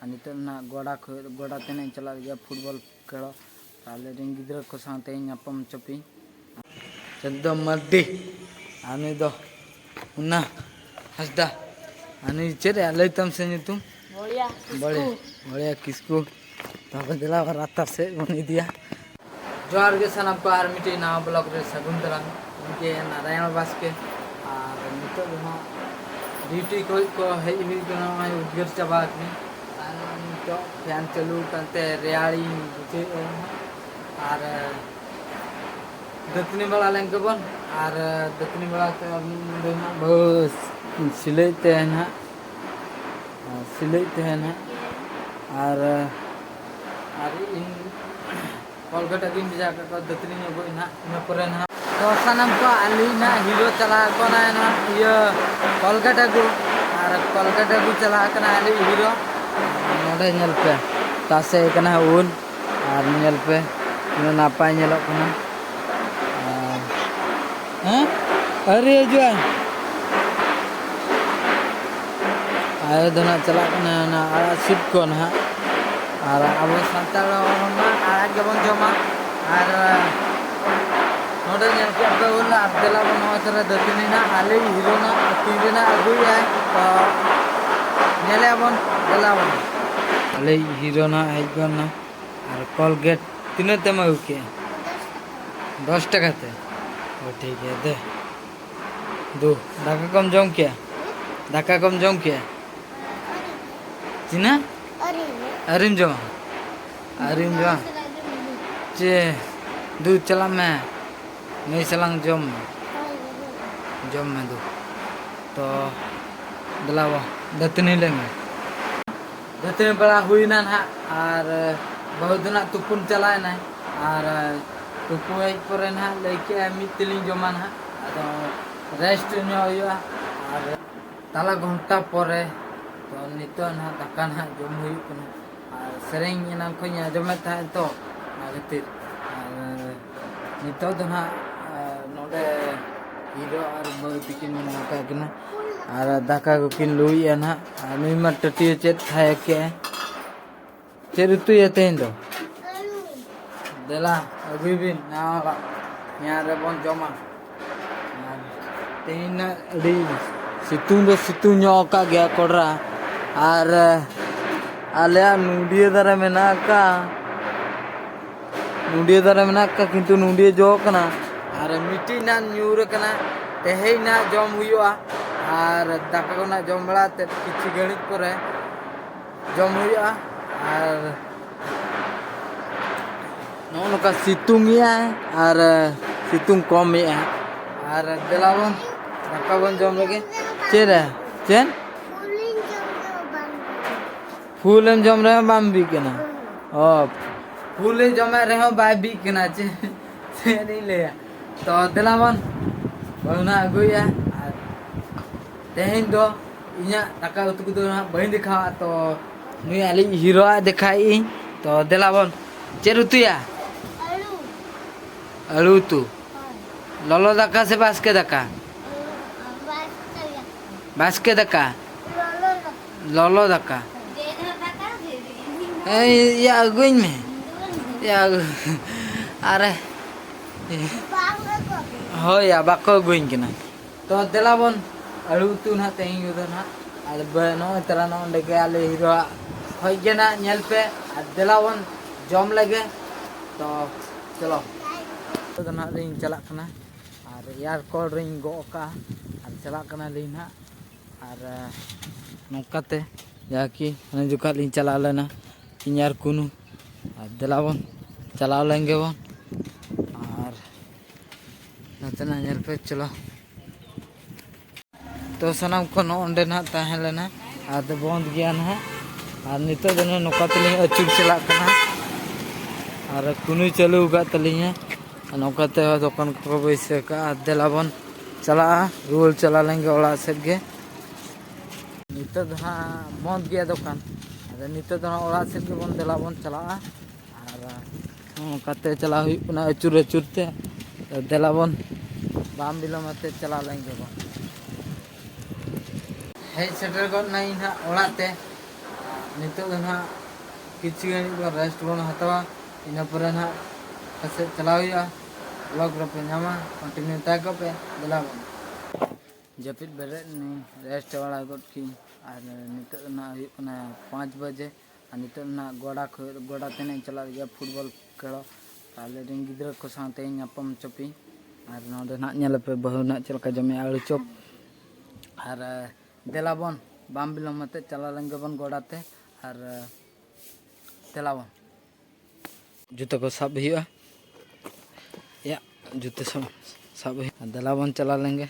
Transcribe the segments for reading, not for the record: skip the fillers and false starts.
नित गोड़ा तेना चला गया फुटबॉल खेल आले गिद्रा को साथ नापम चपी चंदम मर्दी आने दो उन्ना हंसदा आने चेरे लैतम से तुम बढ़िया किसको तब दिला रास्ता से बनी दिया जोहार के सनाम को आर मिटे ना ब्लॉक रे सगुंतरा उनके नारायण बास्के और नित ड्यूटी को हेज हुई उद्गार चाबा तो फैन चालू करते रेड़ी बुझे और दतनी बड़ा लेंगे बन और दतनी बड़ा बहुत सिलते हैं ना और इन कोलकाता दिन भेजा को दतनी ना इन तो सानम को अली ना हीरो चला को ना ये कोलकाता को चला अली हीरो नोडे नेल पे तासे कना उन और नेल पे नापाय नेलो कना अरे जो आयो दना चला कना ना आड़ा सिप को ना और अब संताल मा आड़ा गेबन जमा और नोडे नेल के पे उन अब्दुल्ला बन नोतरे दतनी ना आले हीरो ना तीरे ना अगुया तो नेले बन देला बन अले हीरो ना हेगना और कोलगेट तीनों तेम के 10 टका ते तो ठीक है दे दो दाका कम जम के चिना अरिम जमा चे दू चला मैं नहीं सलांग जम में दो तो दिलावा दतनी लेंगे दतनी बड़ा हुई ना और बहुत ना तुपुन चलाए ना और तुपु हज पर ना लैके मितली जमा ना रेस्ट और ताला घंटा पर तो नित ना दाका ना जम हुई और सेरेंग एनाम को आजमे तो खातिर नित ना नोडे हीरो और बहुत किन मना और दाका को किन लुईया ना नुई मा टटियो चेत खाए के चेर उतु तेन दो देला अगुई बिन नाला यहाँ रे बन जमा तेन अड़ी सितुंग का गया कोडरा और आले नुडिया दारे मेना का किंतु नुडिया जो कना और मिट्टी ना न्यूर कना तेहे ना जम हुआ और दाका को ना जम बड़ा ते किछि घड़ी पर जम हुआ और नौका सितुंग और सितुंग कम और दिलावन दाका बन जम लगे चेन फूल जम रहे बाम भी केना फूल जमा रहे बाय भी केना चे नहीं ले तो दिलावन बहुना अगुया तेहन दो इना दाका उतु दो बही देखा तो नुई आली हीरो देखाई तो दिलावन चेर उतुया आलू तू ललो दाका से बास्के दाका ललो दाका या अगुइन में या अरे हो या बाको अगुइन के ना तो दिलावन आलू तू ना तेही उधर ना नो तला नो लेके आले हीरो होय गेना नेल पे दिलावन जम लगे तो चलो तो ना रिंग चला कना और यार कॉल रिंग गो का और चला कना लिना और नौकाते जाकि जुका लिंग चला लेना यार कुनु और दिलावन चला लेंगे बन और नतना नेल पे चलो तो सनाम को नोंडे ना ताहे लेना और बंद गया ना और नित नौका तली अचूर चला कना और कुनु चालू का तली नौकाते दुकान को बैसे का दिलावन चला रूल चला लेंगे ओला सेट गे नित बंद गया दुकान नित ओला सेट गे बन दिलावन चला और नौकाते चला अचूर अचूरते दिलावन बाम बिलोमते चला लेंगे बन हेज सेटर गो नहीं ना ओलाते नितो ना किसी रेस्ट बन हतवा इन पर ना पासे चलाव ब्लॉग पे नामा कंटिन्यू तक पे दिला जपित बेरे रेस्ट वाला गट की और नितो ना 5 बजे और नितो ना गोड़ा तेने चला गया फुटबॉल खेल ताले गिद्रा को साथे नापम चपी और नोडे ना पे बहु ना चलका जमे आलू चप और देलाबन बाम बिलम मते चला लेंगे बन गोड़ाते और देलाबन जूते को सब हुआ या जूते सब देलाबन चला लेंगे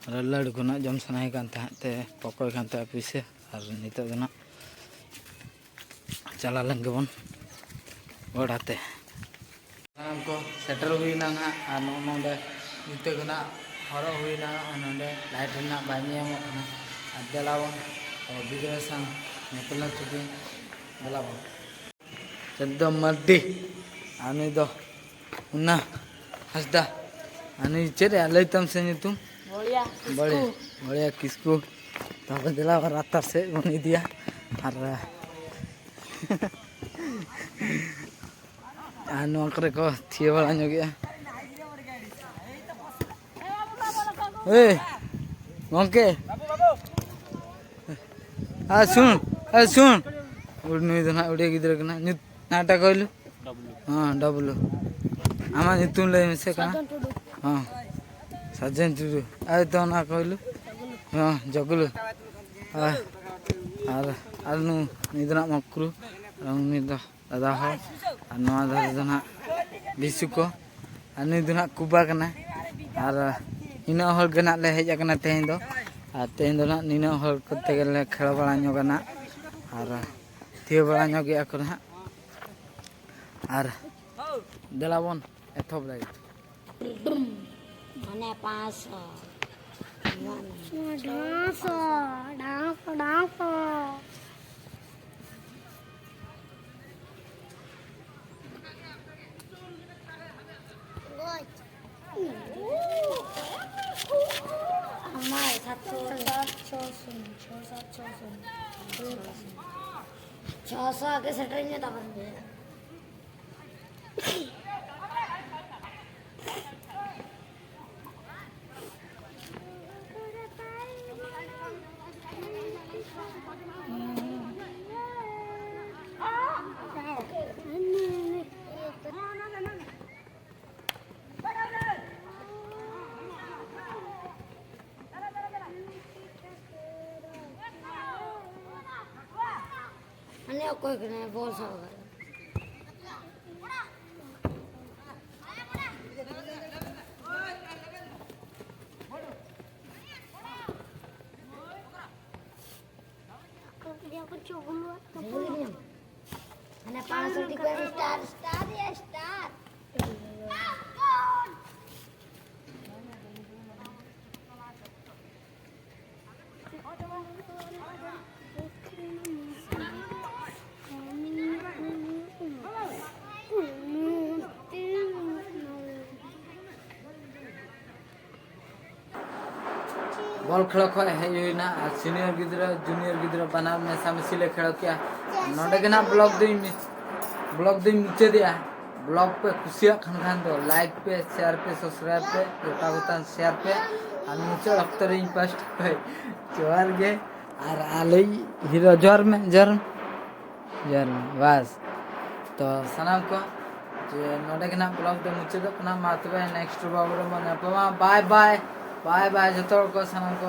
और लड़ को ना जम सनाई ते पकोय पीसे और नित ना चला लेंगे बन गोड़ाते सामान को सेटर हुईना ना और नोडे जूते को ना हर हुईना नोडे लाइट ना बानी और देलाबन और गिद्रा संग निकलना चुकी देलाबन चंदो मड्डी आनी दो उन्ना हसदा आनी चेरे लैतम से तुम बढ़िया किसको तब दिला रातर से बनी दिया और नौकरी को थी बड़ा गया गंके सुन सुन उड़नी तो ना उड़े गिद्रा ना नाटा कहलु हाँ डब्लू आमा तुम ले से का हाँ सज्जन टुडू आ तो ना कहलु हाँ जगलु और नु निदना मक्रू रंग दादा हो और नवा दादा ना बिसु को और निदना कुबा कना और इना हल गना ले हेज कना तेहें दो और तेहें दो ना निना हल करते गले खेल बड़ा ᱧᱚᱜana और थी बड़ा ᱧᱚᱜ को ना और देलाबन एथब लगे माने 500 हमारे 600 के सेटर में दबन दे अन्य कोई नहीं बोल सकता अन्य 500 टिको स्टार या स्टार बॉल खेल खो हेना सीनियर गिद्रा जूनियर गिद्रा बनार मेसा मिसिले खेल किया नोडे के ना ब्लॉग दी मुचे दिया ब्लॉग पे खुशिया खान दो लाइक पे शेयर पे सब्सक्राइब पे गोटा गोटा शेयर पे और मुचे अक्तर फर्स्ट पे जोर गे और आले हीरो जोर में बस तो सनाम को जे नोडे के ना ब्लॉग दे मुचे दो ना मातबे नेक्स्ट बाबू रे मन बाय बाय बाय बाय जतो को सनाम को